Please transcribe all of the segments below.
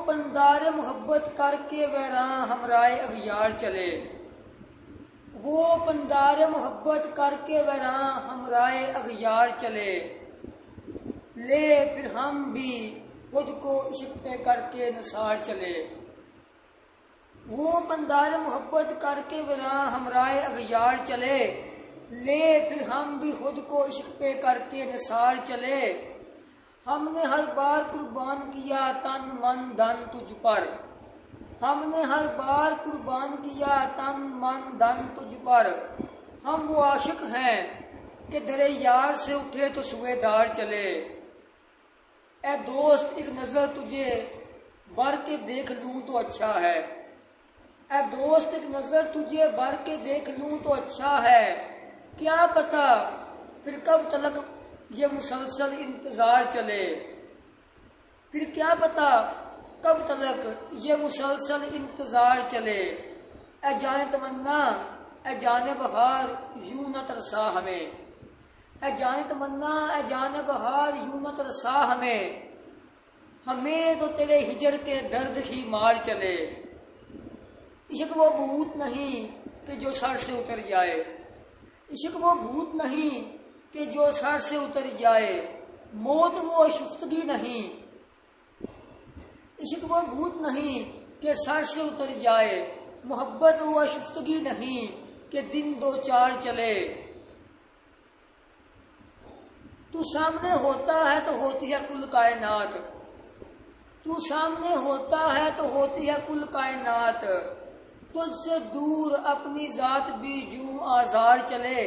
پندار محبت کر کے ویراں ہمرائے اغیار چلے، وہ پندار محبت کر کے ویراں ہمرائے اغیار چلے، لے پھر ہم بھی خود کو عشق پہ کر کے نثار چلے۔ وہ پندار محبت کر کے ویراں ہمرائے اغیار چلے، لے پھر ہم بھی خود کو عشق پہ کر کے نثار چلے۔ ہم نے ہر بار قربان کیا تن من دھن تجھ پر، ہم نے ہر بار قربان کیا تن من دھن تجھ پر، ہم وہ عاشق ہیں کہ درے یار سے اٹھے تو سوئے دار چلے۔ اے دوست ایک نظر تجھے بھر کے دیکھ لوں تو اچھا ہے، اے دوست ایک نظر تجھے بھر کے دیکھ لوں تو اچھا ہے، کیا پتہ پھر کب تلک یہ مسلسل انتظار چلے، پھر کیا پتہ کب تلک یہ مسلسل انتظار چلے۔ اے جان تمنا اے جان بہار یوں نہ ترسا ہمیں، اے جان تمنا اے جان بہار یوں نہ ترسا ہمیں تو تیرے ہجر کے درد ہی مار چلے۔ عشق وہ بھوت نہیں کہ جو سر سے اتر جائے، عشق وہ بھوت نہیں کہ جو سر سے اتر جائے، موت وہ شفتگی نہیں، عشق وہ بھوت نہیں کہ سر سے اتر جائے، محبت وہ شفتگی نہیں کہ دن دو چار چلے۔ تو سامنے ہوتا ہے تو ہوتی ہے کل کائنات، تو سامنے ہوتا ہے تو ہوتی ہے کل کائنات، تجھ سے دور اپنی ذات بھی جوں آزار چلے۔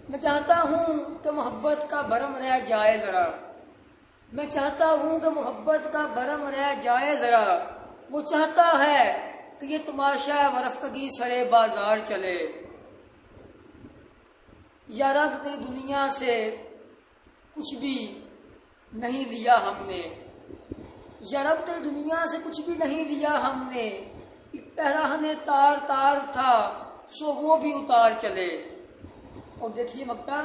میں چاہتا ہوں کہ محبت کا بھرم رہ جائے ذرا، میں چاہتا ہوں کہ محبت کا بھرم رہ جائے ذرا، وہ چاہتا ہے کہ یہ تماشا ورفتگی سرے بازار چلے۔ یا رب تیری دنیا سے کچھ بھی نہیں لیا ہم نے، یا رب تیری دنیا سے کچھ بھی نہیں لیا ہم نے، ایک پہراہن تار تار تھا سو وہ بھی اتار چلے۔ اور دیکھیے مقطع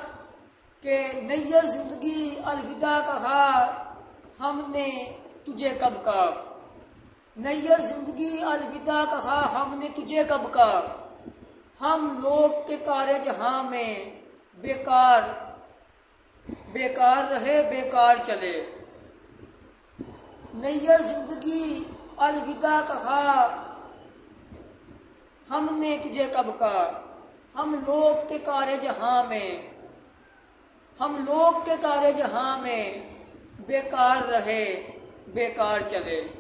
کہ نیر زندگی الوداع کہا ہم نے تجھے کب کا، نیر زندگی الوداع کہا ہم نے تجھے کب کا، ہم لوگ کے کار جہاں میں بیکار بیکار رہے بیکار چلے۔ نیر زندگی الوداع کہا ہم نے تجھے کب کا، ہم لوگ کے کار جہاں میں، ہم لوگ کے کار جہاں میں بیکار رہے بیکار چلے۔